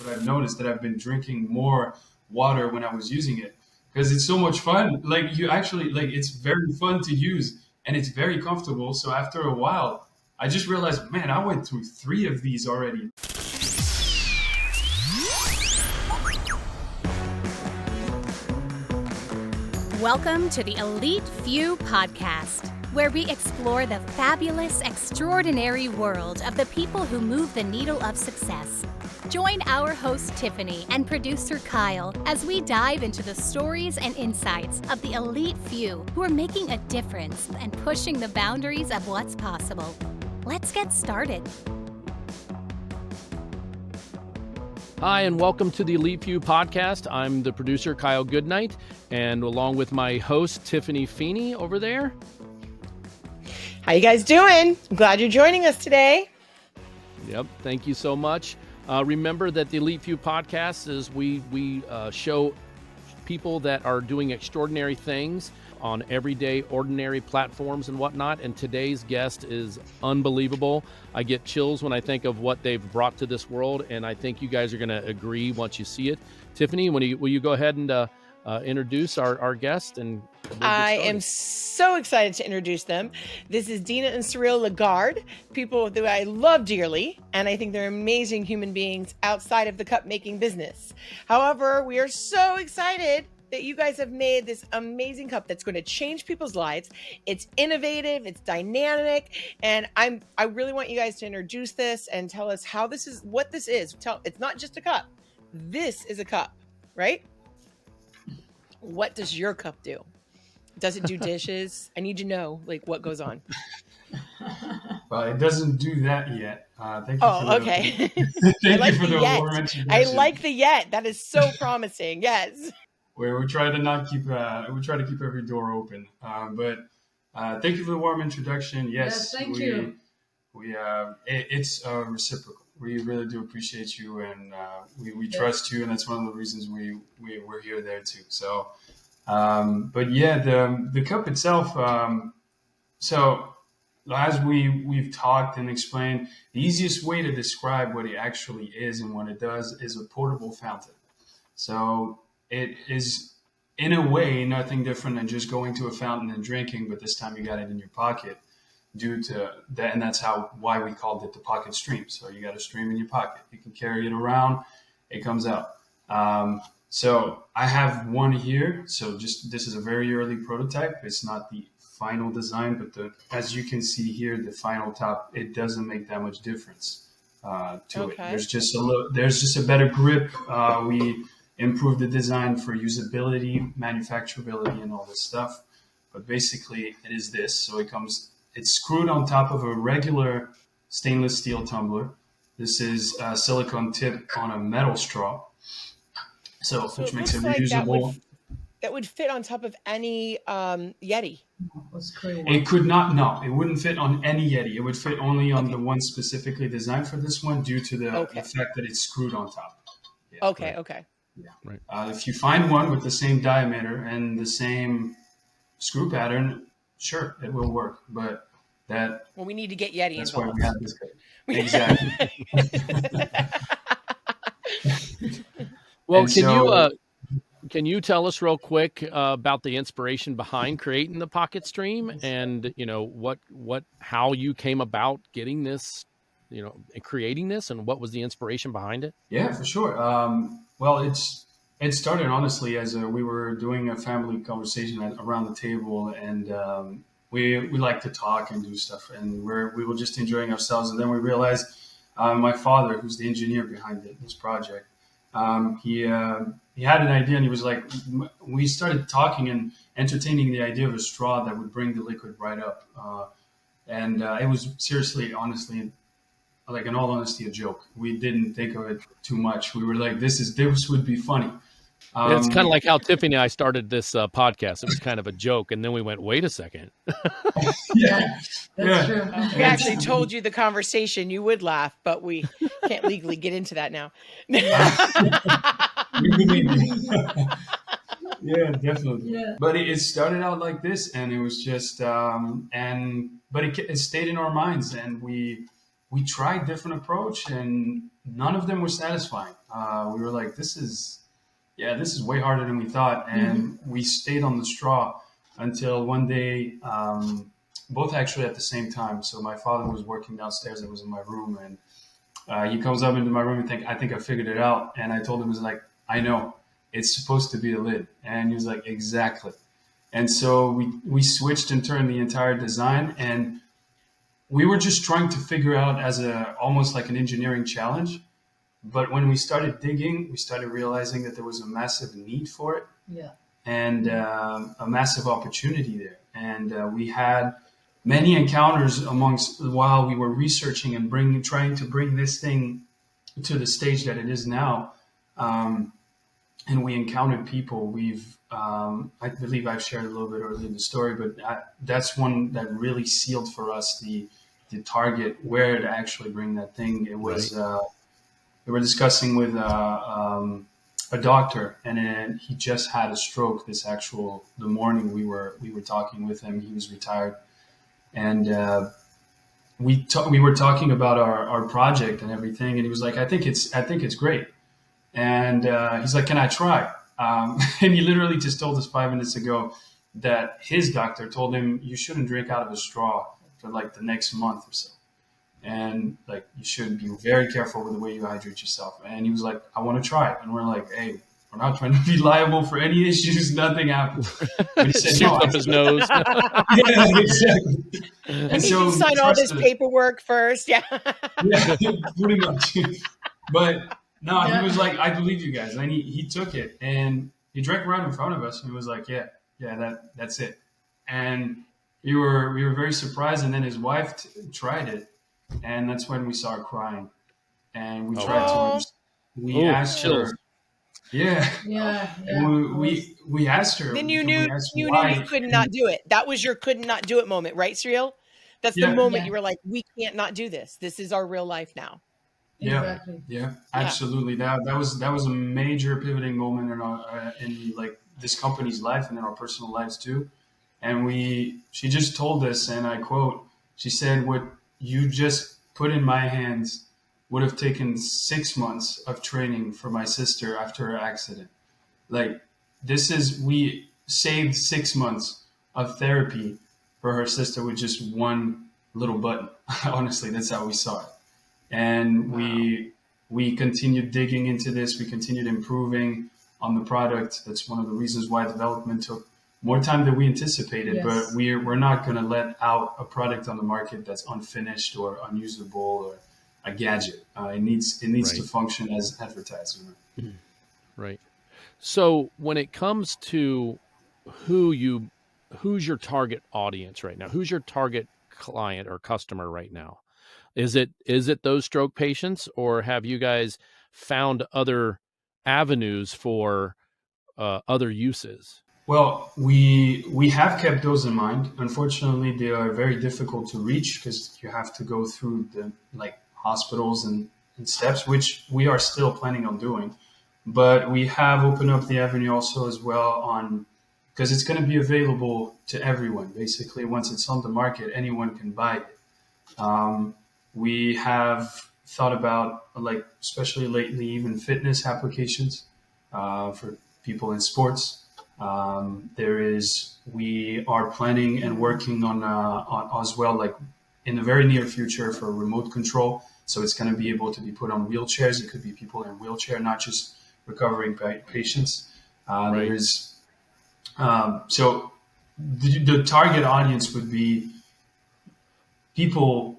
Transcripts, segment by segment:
but I've noticed that I've been drinking more water when I was using it because it's so much fun. Like you actually like it's very fun to use and it's very comfortable. So after a while, I just realized, man, I went through 3 of these already. Welcome to the Elite Few podcast, where we explore the fabulous, extraordinary world of the people who move the needle of success. Join our host Tiffany and producer Kyle as we dive into the stories and insights of the elite few who are making a difference and pushing the boundaries of what's possible. Let's get started. Hi, and welcome to the Elite Few podcast. I'm the producer, Kyle Goodnight, and along with my host, Tiffany Feeney over there. How you guys doing? I'm glad you're joining us today. Yep, thank you so much. Remember that the Elite Few podcast is we show people that are doing extraordinary things on everyday, ordinary platforms and whatnot. And today's guest is unbelievable. I get chills when I think of what they've brought to this world, and I think you guys are going to agree once you see it. Tiffany, will you go ahead and introduce our guest? And I am so excited to introduce them. This is Dina and Cyril Lagarde, people that I love dearly, and I think they're amazing human beings outside of the cup making business. However, we are so excited that you guys have made this amazing cup that's going to change people's lives. It's innovative, it's dynamic, and I really want you guys to introduce this and tell us how this is, what this is. It's not just a cup. This is a cup, right? What does your cup do? Does it do dishes? I need to know, like, what goes on. Well, it doesn't do that yet. Thank you. Oh, okay. I like the yet. I like the yet. That is so promising. Yes. We try to not keep. We try to keep every door open. But thank you for the warm introduction. Yes, thank you. It's reciprocal. We really do appreciate you, and we trust you, and that's one of the reasons we're here there too. So, but yeah, the cup itself. So as we've talked and explained, the easiest way to describe what it actually is and what it does is a portable fountain. So it is, in a way, nothing different than just going to a fountain and drinking, but this time you got it in your pocket. Due to that, and that's why we called it the PocketStream. So you got a stream in your pocket. You can carry it around. It comes out. So I have one here. So this is a very early prototype. It's not the final design, but as you can see here, the final top, it doesn't make that much difference to it. There's just a better grip. We improved the design for usability, manufacturability, and all this stuff. But basically, it is this. So it's screwed on top of a regular stainless steel tumbler. This is a silicone tip on a metal straw, which makes it reusable. That would fit on top of any Yeti. It could not. No, it wouldn't fit on any Yeti. It would fit only on the one specifically designed for this one, due to the fact that it's screwed on top. Yeah, okay. Yeah. Right. If you find one with the same diameter and the same screw pattern, sure, it will work, but we need to get Yeti that's involved. Why we have this guy. Exactly. Well, can you tell us real quick about the inspiration behind creating the PocketStream, and how you came about getting this, and creating this, and what was the inspiration behind it? Yeah, for sure. Well, it started honestly as we were doing a family conversation around the table, and we like to talk and do stuff, and we were just enjoying ourselves. And then we realized my father, who's the engineer behind this project, he had an idea, and he was like, we started talking and entertaining the idea of a straw that would bring the liquid right up, and it was seriously, honestly, like in all honesty, a joke. We didn't think of it too much. We were like, this would be funny. It's kind of like how Tiffany and I started this podcast. It was kind of a joke, and then we went, wait a second. Yeah, that's true. We actually told you the conversation. You would laugh, but we can't legally get into that now. Yeah, definitely. Yeah. But it started out like this, and it was just, but it stayed in our minds, and we tried different approach, and none of them were satisfying. we were like, this is way harder than we thought. And we stayed on the straw until one day, both actually at the same time. So my father was working downstairs. I was in my room, and he comes up into my room and I think I figured it out. And I told him, "It's like, I know, it's supposed to be a lid." And he was like, "Exactly." And so we switched and turned the entire design, and we were just trying to figure out as almost like an engineering challenge. But when we started digging, we started realizing that there was a massive need for it, Yeah. and a massive opportunity there. And we had many encounters while we were researching and trying to bring this thing to the stage that it is now. And we encountered people. I believe I've shared a little bit earlier in the story, but that's one that really sealed for us the target, where to actually bring that thing. It was we were discussing with a doctor, and then he just had a stroke. The morning we were talking with him, he was retired, and we were talking about our project and everything, and he was like, I think it's great. And he's like, "Can I try?" And he literally just told us 5 minutes ago that his doctor told him, "You shouldn't drink out of a straw for like the next month or so. And like, you should be very careful with the way you hydrate yourself." And he was like, "I want to try it." And we're like, "Hey, we're not trying to be liable for any issues. Nothing happened." But he said, "No." Up his nose. Yeah, exactly. I And need so you to sign all this trusted- paperwork first. Yeah. Yeah, pretty much. But no, Yeah. he was like, "I believe you guys." And he took it and he drank right in front of us, and he was like, yeah, that's it. And we were very surprised. And then his wife tried it, and that's when we saw her crying. And we tried to. We asked her. Yeah. Yeah. And we asked her. Then you and knew we asked you why. could not do it. That was your could not do it moment, right, Cyril? That's the Yeah. moment Yeah. you were like, we can't not do this. This is our real life now. Yeah. Exactly. Yeah, absolutely. That was a major pivoting moment in like this company's life and in our personal lives too. And she just told us, and I quote, she said, "What you just put in my hands would have taken 6 months of training for my sister after her accident. Like, we saved 6 months of therapy for her sister with just one little button." Honestly, that's how we saw it. And we continued digging into this. We continued improving on the product. That's one of the reasons why development took more time than we anticipated. Yes. But we're not going to let out a product on the market that's unfinished or unusable or a gadget. It needs to function as advertised. Right. So when it comes to who's your target audience right now? Who's your target client or customer right now? Is it those stroke patients, or have you guys found other avenues for other uses? Well, we have kept those in mind. Unfortunately, they are very difficult to reach because you have to go through the hospitals and steps, which we are still planning on doing. But we have opened up the avenue also as well because it's going to be available to everyone. Basically, once it's on the market, anyone can buy it. We have thought about, especially lately, even fitness applications for people in sports. We are planning and working on as well, in the very near future, for remote control. So it's going to be able to be put on wheelchairs. It could be people in wheelchair, not just recovering patients. Right. So the target audience would be people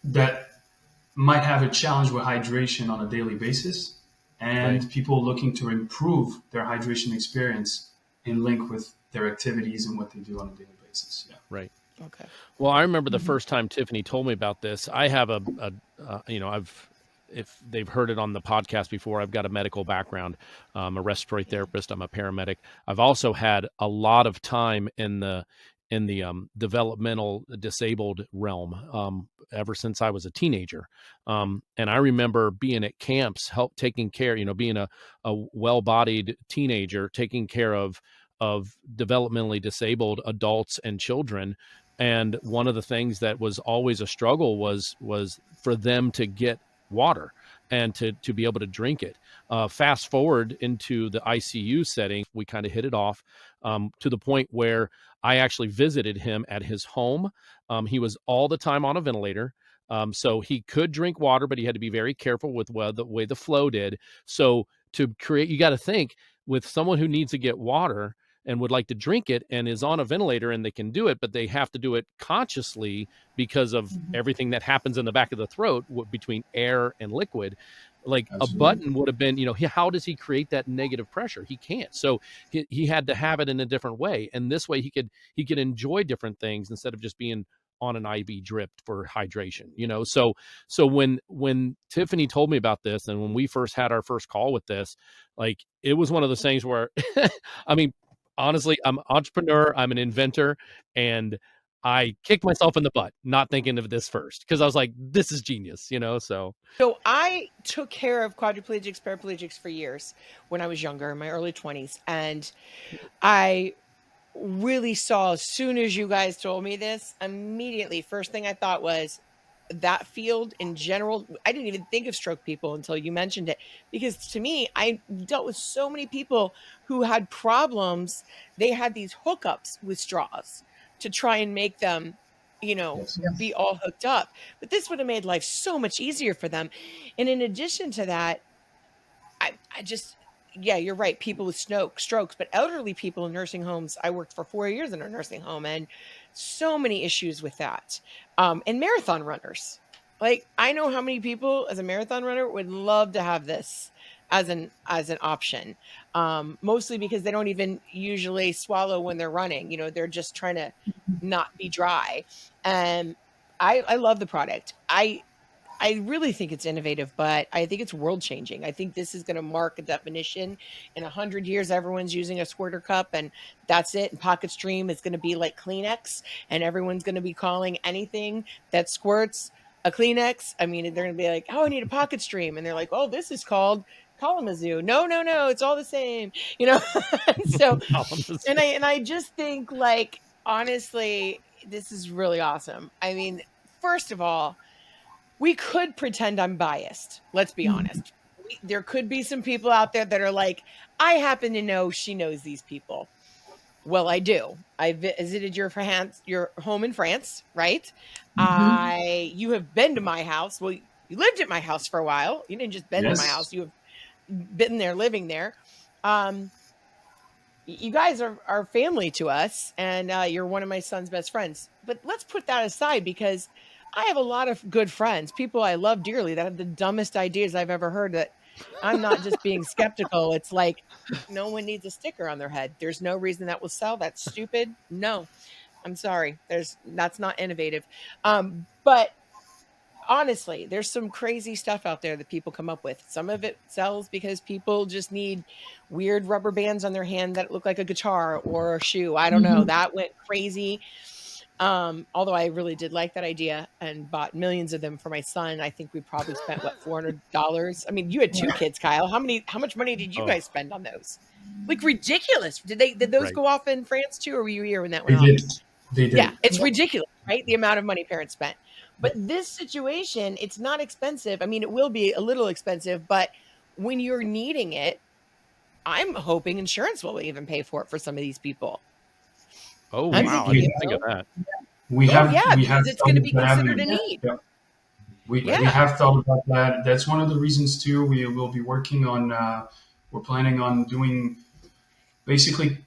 that might have a challenge with hydration on a daily basis, and people looking to improve their hydration experience in link with their activities and what they do on a daily basis. Yeah. Right. Okay. Well, I remember the first time Tiffany told me about this. I have if they've heard it on the podcast before, I've got a medical background. I'm a respiratory therapist. I'm a paramedic. I've also had a lot of time in the developmental disabled realm ever since I was a teenager. And I remember being at camps, taking care, being a well-bodied teenager, taking care of developmentally disabled adults and children. And one of the things that was always a struggle was for them to get water. and to be able to drink it. Fast forward into the ICU setting, we kind of hit it off to the point where I actually visited him at his home. He was all the time on a ventilator. So he could drink water, but he had to be very careful with the way the flow did. So to create, you got to think with someone who needs to get water and would like to drink it and is on a ventilator and they can do it, but they have to do it consciously because of everything that happens in the back of the throat between air and liquid. Like Absolutely. a button would have been, how does he create that negative pressure? He can't. So he had to have it in a different way. And this way he could enjoy different things instead of just being on an IV drip for hydration, So when Tiffany told me about this and when we first had our first call with this, like it was one of those things where, I mean, honestly, I'm an entrepreneur, I'm an inventor, and I kicked myself in the butt not thinking of this first because I was like, this is genius, So I took care of quadriplegics, paraplegics for years when I was younger, in my early 20s. And I really saw, as soon as you guys told me this, immediately, first thing I thought was that field in general. I didn't even think of stroke people until you mentioned it, because to me, I dealt with so many people who had problems. They had these hookups with straws to try and make them, be all hooked up. But this would have made life so much easier for them. And in addition to that, I just, yeah, you're right. People with strokes, but elderly people in nursing homes. I worked for 4 years in a nursing home, and so many issues with that. And marathon runners. Like, I know how many people as a marathon runner would love to have this as an option. Mostly because they don't even usually swallow when they're running. They're just trying to not be dry. And I love the product. I really think it's innovative, but I think it's world changing. I think this is going to mark a definition. In 100 years, everyone's using a squirter cup and that's it. And PocketStream is going to be like Kleenex, and everyone's going to be calling anything that squirts a Kleenex. I mean, they're going to be like, oh, I need a PocketStream. And they're like, oh, this is called Kalamazoo. No, it's all the same, So, and I just think, like, honestly, this is really awesome. I mean, first of all, we could pretend I'm biased. Let's be honest. There could be some people out there that are like, I happen to know she knows these people. Well, I do. I visited your home in France, right? You have been to my house. Well, you lived at my house for a while. You didn't just been to my house. You have been there, living there. You guys are family to us, and you're one of my son's best friends. But let's put that aside, because I have a lot of good friends, people I love dearly, that have the dumbest ideas I've ever heard. That I'm not just being skeptical. It's like, no one needs a sticker on their head. There's no reason that will sell. That's stupid. No, I'm sorry. That's not innovative. But honestly, there's some crazy stuff out there that people come up with. Some of it sells because people just need weird rubber bands on their hand that look like a guitar or a shoe. I don't know. That went crazy. Although I really did like that idea and bought millions of them for my son. I think we probably spent $400. I mean, you had 2 kids, Kyle. How much money did you guys spend on those? Like, ridiculous. Did those go off in France too, or were you here when that went off? They did. Yeah, it's ridiculous, right? The amount of money parents spent. But this situation, it's not expensive. I mean, it will be a little expensive, but when you're needing it, I'm hoping insurance will even pay for it for some of these people. Oh, wow. I didn't think of that. We have it's going to be considered a need. Yeah. We have thought about that. That's one of the reasons too. We will be working on, we're planning on doing, basically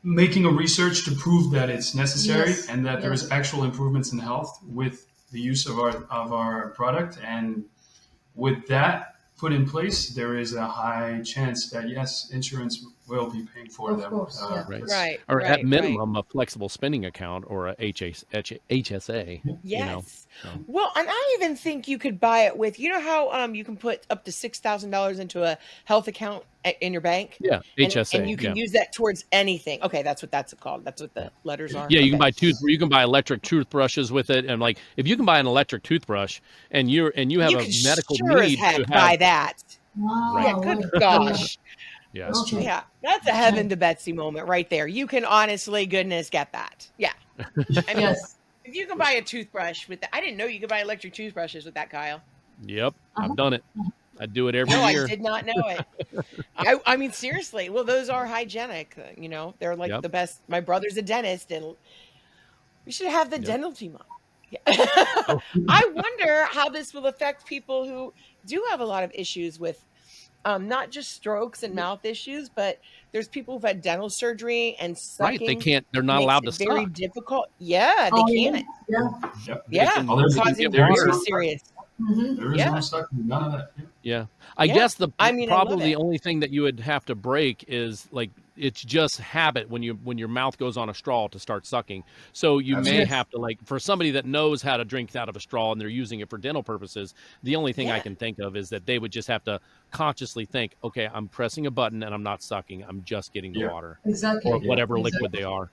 making a research to prove that it's necessary and that there is actual improvements in health with the use of our product. And with that put in place, there is a high chance that yes, insurance will be paying for them. Right. Or at minimum, a flexible spending account or a HSA. Yes. Well, and I even think you could buy it with, how you can put up to $6,000 into a health account in your bank? Yeah, HSA. And you can use that towards anything. Okay, that's what that's called. That's what the letters are. Yeah, you can buy electric toothbrushes with it, and like if you can buy an electric toothbrush and you have a medical need to buy that. Wow. Yeah, good gosh. Yeah, that's true. Yeah, that's a heaven to Betsy moment right there. You can honestly, goodness, get that. Yeah. I mean, if you can buy a toothbrush with that, I didn't know you could buy electric toothbrushes with that, Kyle. Yep, I've done it. I do it every No, year. I did not know it. I mean, seriously. Well, those are hygienic. They're like Yep. the best. My brother's a dentist, and we should have the Yep. dental team on. Yeah. Oh. I wonder how this will affect people who do have a lot of issues with not just strokes and mouth issues, but there's people who've had dental surgery and Right. sucking They're not makes allowed to it very suck. difficult. Yeah, they Oh, can't. yeah. Yep. Yeah, Oh, there's, causing there is very no serious. there is Yeah. no sucking, none of that. Yeah. I Yeah. guess I mean, I love probably the it. only thing that you would have to break is like it's just habit when your mouth goes on a straw to start sucking. So you may Yes. have to, like, for somebody that knows how to drink out of a straw and they're using it for dental purposes, the only thing I Yeah. can think of is that they would just have to consciously think, okay, I'm pressing a button and I'm not sucking. I'm just getting the Yeah. water Exactly. or whatever Exactly. liquid they are.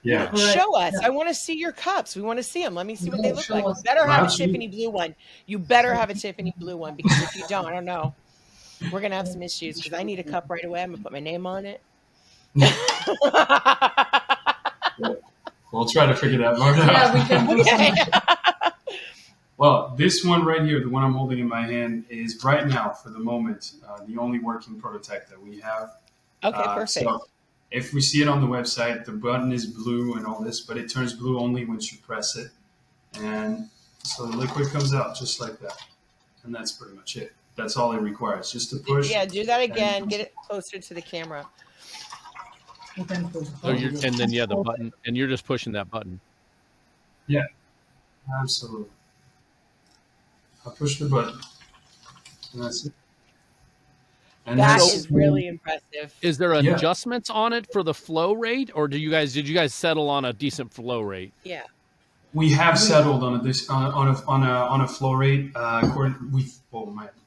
Yeah. Correct. Show us. Yeah. I want to see your cups. We want to see them. Let me see what they Yeah, look show like. You us. better have a Absolutely. Tiffany blue one. You better have a Tiffany blue one, because if you don't, I don't know. We're going to have some issues, because I need a cup right away. I'm going to put my name on it. We'll try to figure that part Yeah, out. we can do Okay. some. Well, this one right here, the one I'm holding in my hand, is right now, for the moment, the only working prototype that we have. Okay, perfect. So if we see it on the website, the button is blue and all this, but it turns blue only once you press it. And so the liquid comes out just like that. And that's pretty much it. That's all it requires, just to push. Yeah, do that again. Get it closer to the camera. We can put So and then the button, and you're just pushing that button. Yeah, absolutely. I push the button. And that's it. And That that's is really impressive. Is there Yeah. adjustments on it for the flow rate, or did you guys settle on a decent flow rate? Yeah. we have settled on a flow rate.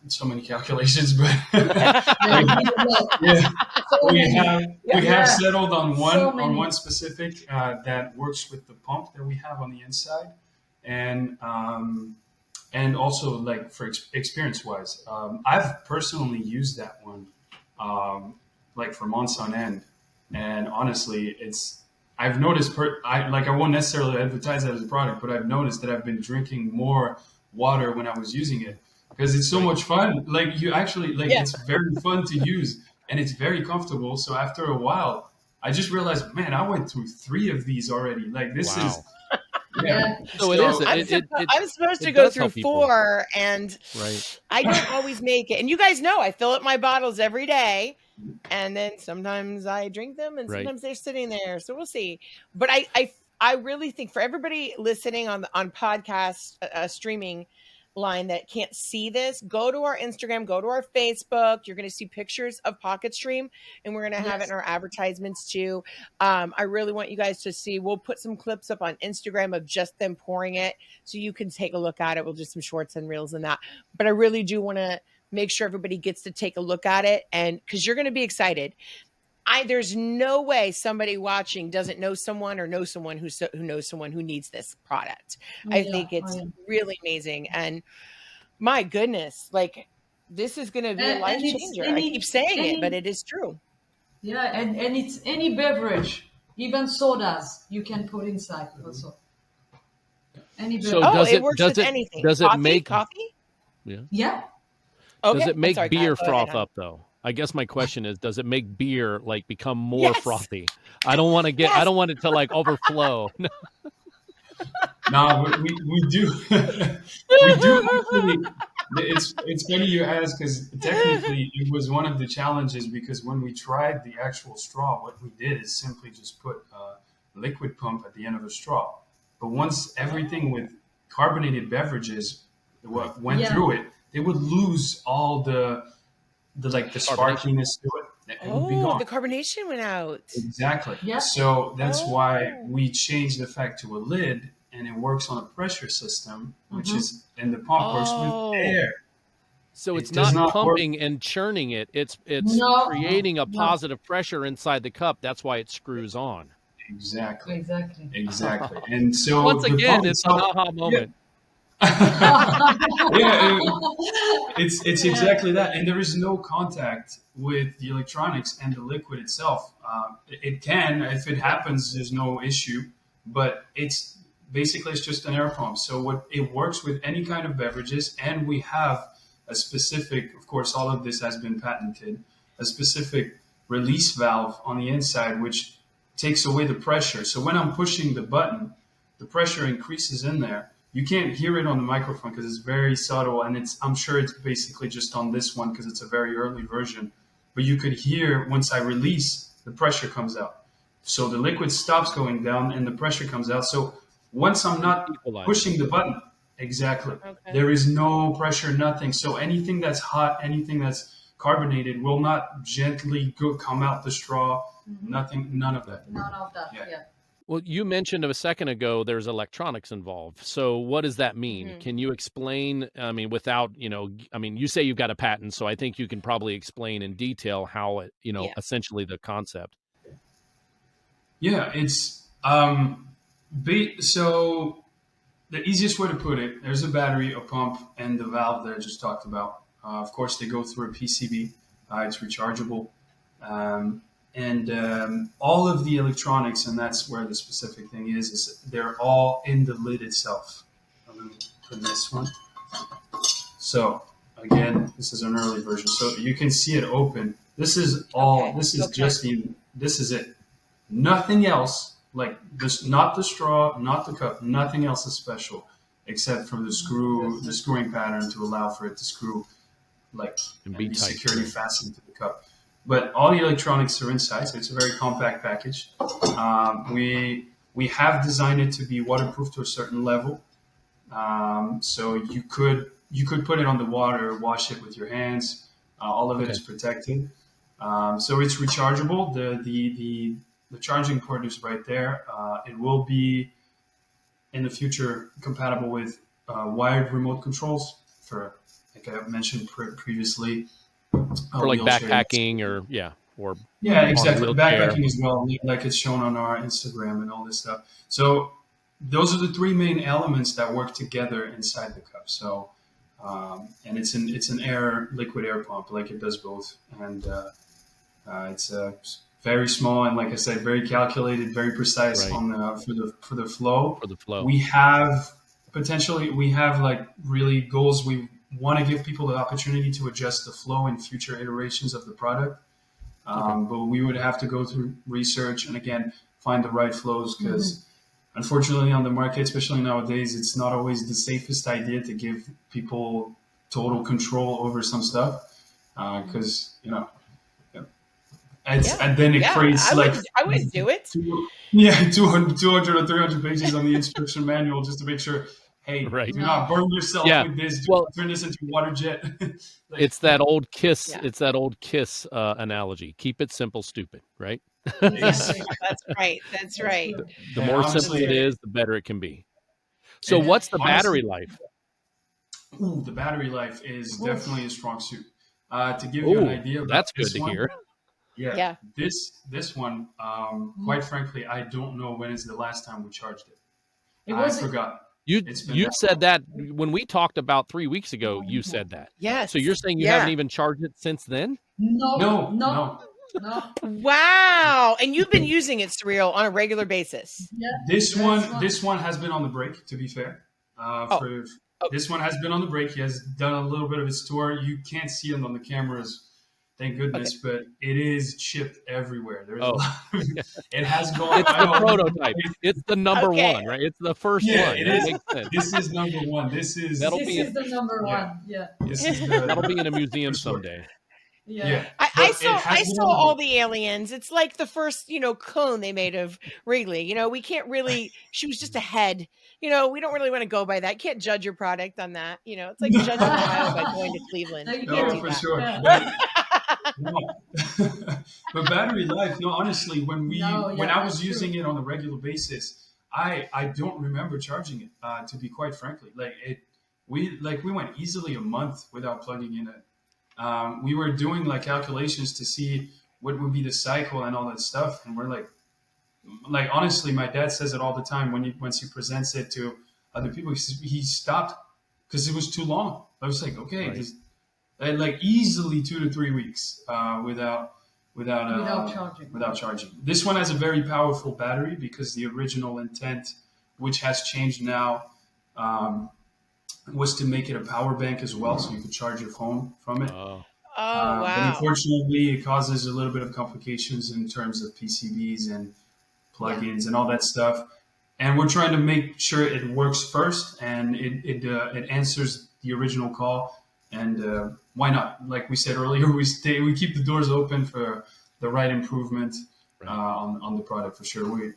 So many calculations, but yeah, we have settled on one specific that works with the pump that we have on the inside, and also, like, for experience wise, I've personally used that one like for months on end, and honestly, I've noticed, I won't necessarily advertise that as a product, but I've noticed that I've been drinking more water when I was using it, because it's so much fun. Like, you actually, it's very fun to use, and it's very comfortable. So after a while, I just realized, man, I went through 3 of these already. Like, this Wow. is, yeah. So it is. I'm supposed to it go does through help people. 4, and Right. I don't always make it. And you guys know I fill up my bottles every day, and then sometimes I drink them, and Right. sometimes they're sitting there. So we'll see. But I really think, for everybody listening on podcast streaming line that can't see this, go to our Instagram, go to our Facebook. You're going to see pictures of PocketStream, and we're going to have it in our advertisements too. I really want you guys to see. We'll put some clips up on Instagram of just them pouring it, so you can take a look at it. We'll do some shorts and reels and that. But I really do want to make sure everybody gets to take a look at it, and because you're going to be excited. There's no way somebody watching doesn't know someone, or know someone who knows someone who needs this product. I think it's really amazing. And my goodness, like, this is going to be a life changer. I keep saying it, but it is true. Yeah, and it's any beverage, even sodas, you can put inside also. Any beverage. So it works with anything. Does Coffee? it make coffee? Yeah. Okay. Does it make Sorry, beer Kyle, go ahead, froth hon. up though? I guess my question is, does it make beer like become more Yes. frothy? I don't want to get. Yes. I don't want it to like overflow. No, we do. We do actually. It's funny you ask, because technically it was one of the challenges, because when we tried the actual straw, what we did is simply just put a liquid pump at the end of the straw. But once everything with carbonated beverages went through it, they would lose all the sparkliness to it. It would be gone. The carbonation went out. Exactly. Yeah. So that's why we changed the fact to a lid, and it works on a pressure system, which is, and the pump works with air. So It it's does not not work. pumping and churning it. It's No, creating a no. positive pressure inside the cup. That's why it screws on. Exactly. Exactly. And so Once the again, pump it's an itself- aha moment. it's exactly that, and there is no contact with the electronics and the liquid itself. It can, if it happens, there's no issue, but it's basically it's just an air pump. So what it works with any kind of beverages, and we have a specific, of course, all of this has been patented, a specific release valve on the inside, which takes away the pressure. So when I'm pushing the button, the pressure increases in there. You can't hear it on the microphone because it's very subtle, and I'm sure it's basically just on this one because it's a very early version. But you could hear once I release, the pressure comes out. So the liquid stops going down and the pressure comes out. So once I'm not pushing the button, exactly, there is no pressure, nothing. So anything that's hot, anything that's carbonated will not gently come out the straw. Nothing, none of that. None of that. Yeah. Well, you mentioned a second ago there's electronics involved. So what does that mean? Can you explain, I mean, without, you say you've got a patent, so I think you can probably explain in detail how it, essentially the concept. Yeah, it's so the easiest way to put it, there's a battery, a pump, and the valve that I just talked about. Of course, they go through a PCB. It's rechargeable. And all of the electronics, and that's where the specific thing is they're all in the lid itself. I'm going to put this one. So, again, this is an early version. So you can see it open. This is all, this is just this is it. Nothing else, like this, not the straw, not the cup, nothing else is special except for the screwing pattern to allow for it to screw and be securely fastened to the cup. But all the electronics are inside, so it's a very compact package. We have designed it to be waterproof to a certain level, so you could put it on the water, wash it with your hands. All of it is protected, so it's rechargeable. The charging port is right there. It will be in the future compatible with wired remote controls for, like I mentioned previously. For like backpacking or exactly, backpacking as well, like it's shown on our Instagram and all this stuff. So those are the three main elements that work together inside the cup. So and it's an liquid air pump, like it does both, and it's very small and, like I said, very calculated, very precise on for the flow. For the flow, we have like really goals. We want to give people the opportunity to adjust the flow in future iterations of the product. But we would have to go through research and, again, find the right flows because, unfortunately, on the market, especially nowadays, it's not always the safest idea to give people total control over some stuff because, and then it creates I would do it. 200 or 300 pages on the instruction manual just to make sure, hey, do not burn yourself with this. Turn this into water jet. It's that old KISS. Yeah. It's that old KISS analogy. Keep it simple, stupid. Right? That's right. That's right. The more simple it is, the better it can be. So, what's the battery life? The battery life is definitely a strong suit. To give you an idea, that's good to hear. Yeah. This one, quite frankly, I don't know when is the last time we charged it. I forgot. You said that when we talked about 3 weeks ago. You said that. Yes. So you're saying you haven't even charged it since then? No. Wow. And you've been using it, Cyril, on a regular basis. Yeah. This one has been on the break, to be fair. This one has been on the break. He has done a little bit of his tour. You can't see him on the cameras, thank goodness, but it is chipped everywhere. There's a lot of, it has gone. It's the prototype. It's the number one, right? It's the first one. It is. This is number one. This is the number one. Yeah. That'll be in a museum someday. Yeah. I saw all the aliens. It's like the first, clone they made of Wrigley. We can't really, she was just a head. We don't really want to go by that. Can't judge your product on that. It's like judging Ohio by going to Cleveland. No, for sure. But battery life, honestly, when I was using it on a regular basis, I don't remember charging it, to be quite frankly. We went easily a month without plugging in it. We were doing calculations to see what would be the cycle and all that stuff, and we're like honestly, my dad says it all the time once he presents it to other people. He stopped because it was too long. I was like, okay, easily 2 to 3 weeks without charging. This one has a very powerful battery because the original intent which has changed now, was to make it a power bank as well, so you could charge your phone from it. Oh, Oh, But wow. unfortunately, it causes a little bit of complications in terms of PCBs and plugins and all that stuff. And we're trying to make sure it works first and it answers the original call. And why not? Like we said earlier, we keep the doors open for the right improvement on the product for sure.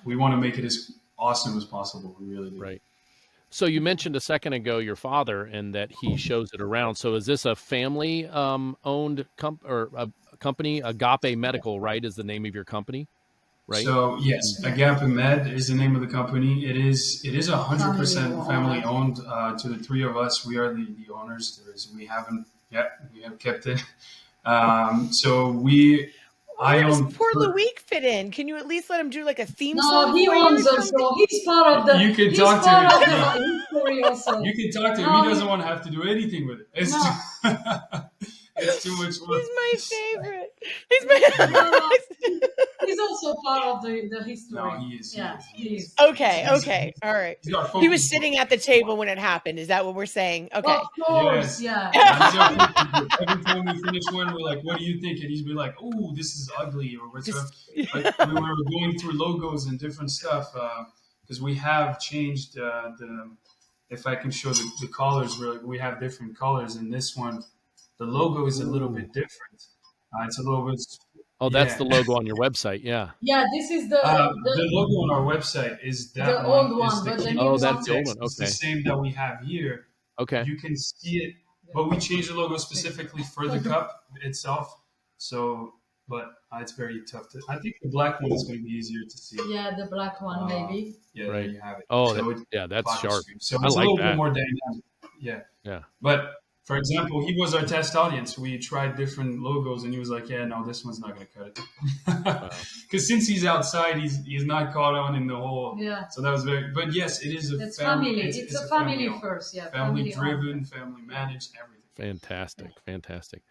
We want to make it as awesome as possible. We really do. right. So you mentioned a second ago your father and that he shows it around. So is this a family owned company? Agape Medical, right, is the name of your company, right? So yes, Agape Med is the name of the company. It is 100% family owned. To the three of us, we are the owners. We have kept it. I Where does own. poor Loic fit in? Can you at least let him do like a theme No, song? he for you or owns us, something? so he's part of the. You can he's talk to part him. of the history also. You can talk to him. No, He doesn't want to have to do anything with it. It's too much work. He's my favorite. He's my. No, he's also part of the history. No, he is. Yeah, he is. Okay. All right. He's got He was focus. sitting at the table when it happened. Is that what we're saying? Okay. Of course, Yes. yeah. Every time we finish one, we're like, "What do you think?" And he's be like, "Oh, this is ugly," or what's up. Like, we were going through logos and different stuff because we have changed the. If I can show the colors, we have different colors. In this one, the logo is a little bit different. It's a little bit. Oh, that's the logo on your website. Yeah. Yeah, this is the logo on our website is that the one. old one, Is the but the key new Oh, that's one. the old one. It's the Okay. same that we have here. Okay. You can see it, but we changed the logo specifically for the cup itself. So, but it's very tough to. I think the black one is going to be easier to see. Yeah, the black one maybe. Yeah, Right. there you have it. Oh, So that's sharp. PocketStream. So I it's a like little that. bit more dynamic. Yeah. Yeah. But for example, he was our test audience. We tried different logos, and he was like, "Yeah, no, this one's not going to cut it." Because since he's outside, he's not caught on in the whole. Yeah. So that was very. But yes, it is a It's family. family. It's a family first. Yeah. Family owned. driven, family managed, everything. Fantastic.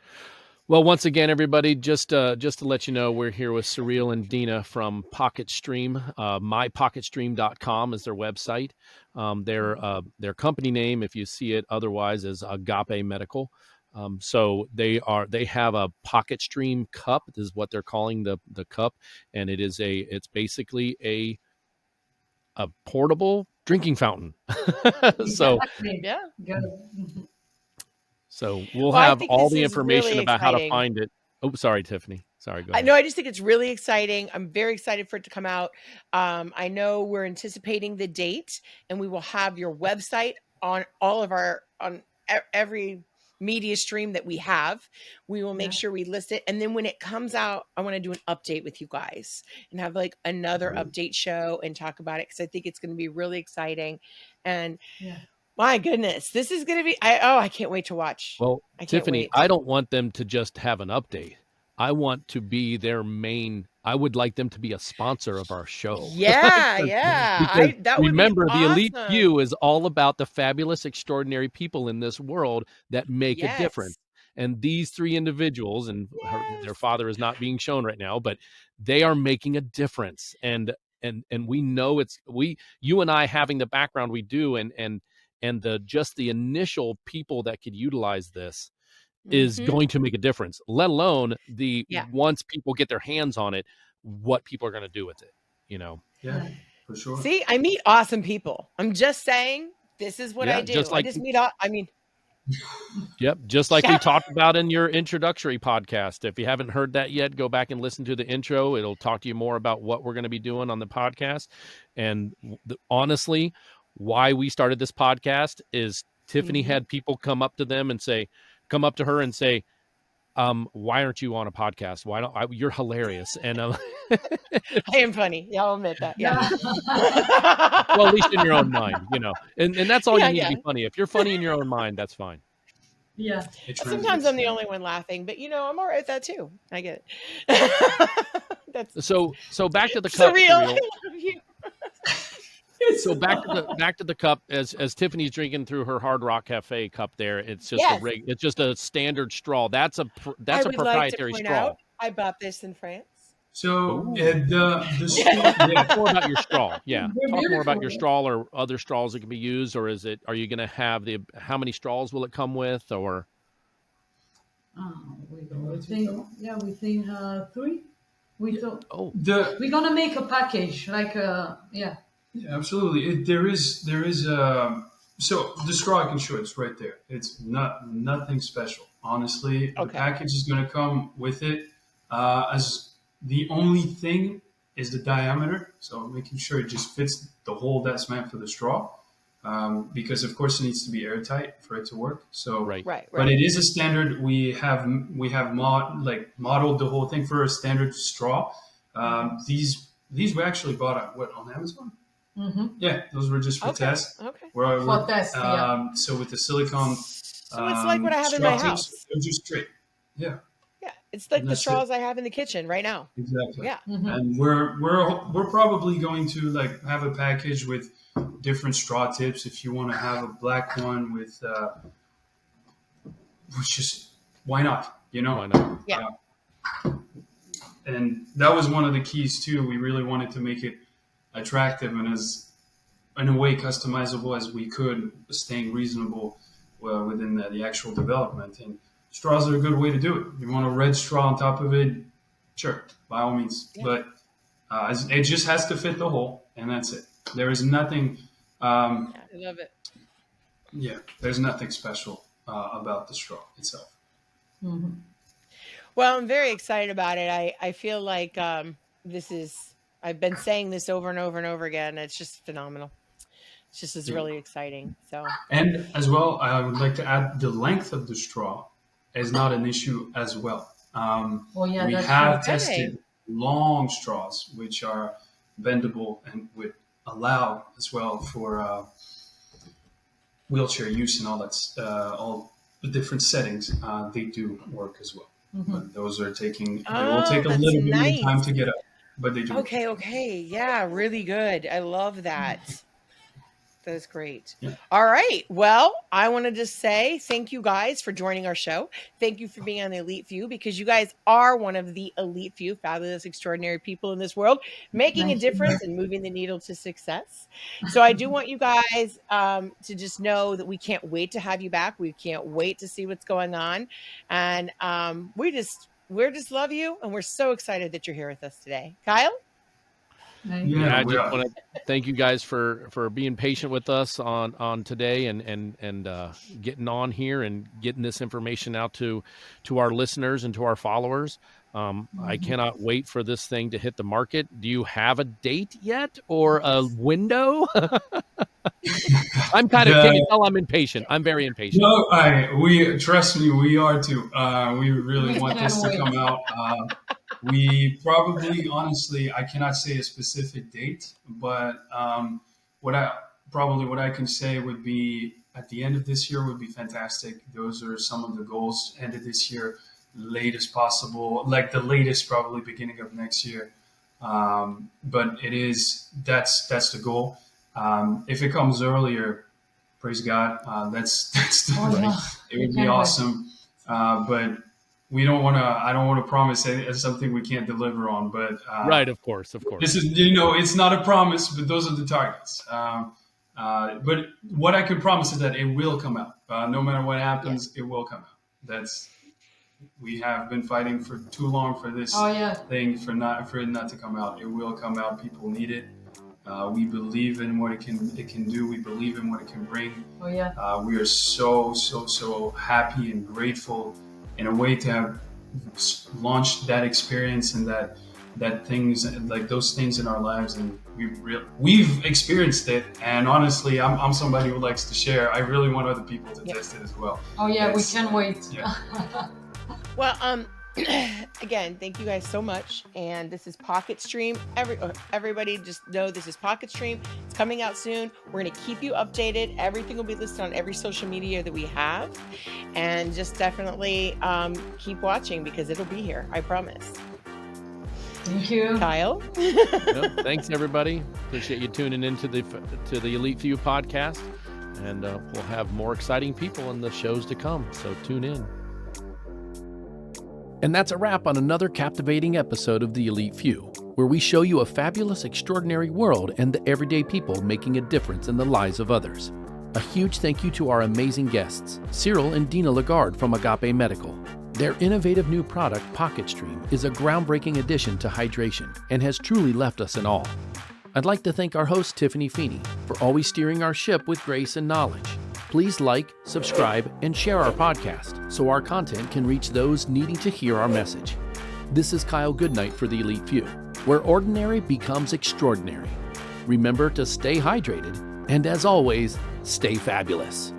Well, once again, everybody, just to let you know, we're here with Cyril and Dina from PocketStream. MyPocketStream.com is their website. Their company name, if you see it otherwise, is Agape Medical. So they have a PocketStream cup. This is what they're calling the cup, and it's basically a portable drinking fountain. So Exactly. Yeah. Good. So we'll Well, I have think all this the is information really about how to exciting. find it. Oh, sorry, Tiffany. Sorry, go I ahead. know. I just think it's really exciting. I'm very excited for it to come out. I know we're anticipating the date, and we will have your website on all of every media stream that we have. We will make sure we list it, and then when it comes out, I want to do an update with you guys and have like another update show and talk about it because I think it's going to be really exciting. And my goodness, this is going to be. I can't wait to watch. Well, I can't Tiffany, wait. I don't want them to just have an update. I want to be their main. I would like them to be a sponsor of our show. Yeah. That would remember, be the Elite awesome. Few is all about the fabulous, extraordinary people in this world that make a Yes. difference. And these three individuals, and their father is not being shown right now, but they are making a difference. And we know you and I having the background we do, and the initial people that could utilize this is going to make a difference, let alone once people get their hands on it, what people are going to do with it, Yeah, for sure. See, I meet awesome people. I'm just saying, this is what I do. just like- I just meet, Yep. Just like we talked about in your introductory podcast. If you haven't heard that yet, go back and listen to the intro. It'll talk to you more about what we're going to be doing on the podcast. And honestly, why we started this podcast is Tiffany had people come up to her and say, why aren't you on a podcast? You're hilarious. And I am funny. Yeah, I'll admit that. Yeah. well, at least in your own mind, and that's all you need to be yeah. funny. If you're funny in your own mind, that's fine. Yeah. Sometimes I'm the only one laughing, but I'm all right with that too. I get it. That's So back to the cup. surreal. I Cyril. love you. So back to the cup as Tiffany's drinking through her Hard Rock Cafe cup there. It's just it's just a standard straw. That's a I would proprietary like to point straw. out, I bought this in France. So Ooh. the straw, yeah. More about your straw. Yeah. They're Talk more about your beautiful. straw or other straws that can be used, or are you going to have how many straws will it come with, or? We think, yeah, we think 3. We thought Oh, The we're gonna make a package, like yeah. Yeah, absolutely. There is so the straw I can show it's right there. It's nothing special. Honestly, the Okay. package is going to come with it. As the only thing is the diameter, so making sure it just fits the hole that's meant for the straw. Because of course it needs to be airtight for it to work. So, right. Right. but it is a standard. We have modeled the whole thing for a standard straw. These we actually bought on Amazon. Yeah, those were just for Okay. test. Okay. For test, yeah. So with the silicone So it's like what I have in my straw tips, house. they're just straight. Yeah, Yeah. It's and like the that's it. straws I have in the kitchen right now. Exactly. Yeah. And we're probably going to like have a package with different straw tips. If you want to have a black one with, which is why not? You know. Why not? Yeah. And that was one of the keys too. We really wanted to make it attractive and as in a way customizable as we could, staying reasonable within the actual development. And straws are a good way to do it. You want a red straw on top of it, sure, by all means. Yeah. But it just has to fit the hole, and that's it. There is nothing. I love it. Yeah, there's nothing special about the straw itself. Well, I'm very excited about it. I feel like I've been saying this over and over and over again. It's just phenomenal. It's just is really exciting. So, And as well, I would like to add the length of the straw is not an issue as well. Oh yeah, We that's have true. tested long straws, which are bendable and would allow as well for wheelchair use and all the different settings. They do work as well. But those are they will take a that's little bit more time nice. to get up, but they do. Okay, okay. Yeah, really good. I love that. That is great. Yeah. All right. Well, I want to just say thank you guys for joining our show. Thank you for being on the Elite Few because you guys are one of the elite few, fabulous, extraordinary people in this world, making a Thank you. difference and moving the needle to success. So I do want you guys to just know that we can't wait to have you back. We can't wait to see what's going on. And we just love you. And we're so excited that you're here with us today. Kyle? Thank you. Yeah, I we just are. want to thank you guys for being patient with us on today and getting on here and getting this information out to our listeners and to our followers. I cannot wait for this thing to hit the market. Do you have a date yet or a window? I'm kind of, can you tell I'm impatient? I'm very impatient. No, we trust me, we are too. We really We want this to can't wait. come out. We probably, honestly, I cannot say a specific date, but what I can say would be at the end of this year would be fantastic. Those are some of the goals. End of this year, latest possible, like the latest probably beginning of next year. But that's the goal. If it comes earlier, praise God. That's Oh yeah. it would We be can't wait. awesome. But I don't want to promise something we can't deliver on. But Right, of course. this is, it's not a promise, but those are the targets. But what I can promise is that it will come out. No matter what happens, it will come out. We have been fighting for too long for this Oh yeah. thing for it not to come out. It will come out. People need it. We believe in what it can do. We believe in what it can bring. Oh yeah. We are so happy and grateful in a way to have launched that experience and that things like those things in our lives, and we've experienced it. And honestly, I'm somebody who likes to share. I really want other people to test it as well. Oh yeah. We It's- can't wait. Yeah. Well, again, thank you guys so much. And this is PocketStream. Everybody just know this is PocketStream. It's coming out soon. We're going to keep you updated. Everything will be listed on every social media that we have. And just definitely keep watching because it'll be here. I promise. Thank you. Kyle? Well, thanks, everybody. Appreciate you tuning into the Elite Few podcast. And we'll have more exciting people in the shows to come. So tune in. And that's a wrap on another captivating episode of The Elite Few, where we show you a fabulous, extraordinary world and the everyday people making a difference in the lives of others. A huge thank you to our amazing guests, Cyril and Dina Lagarde from Agape Medical. Their innovative new product, PocketStream, is a groundbreaking addition to hydration and has truly left us in awe. I'd like to thank our host, Tiffany Feeney, for always steering our ship with grace and knowledge. Please like, subscribe, and share our podcast so our content can reach those needing to hear our message. This is Kyle Goodnight for The Elite Few, where ordinary becomes extraordinary. Remember to stay hydrated, and as always, stay fabulous.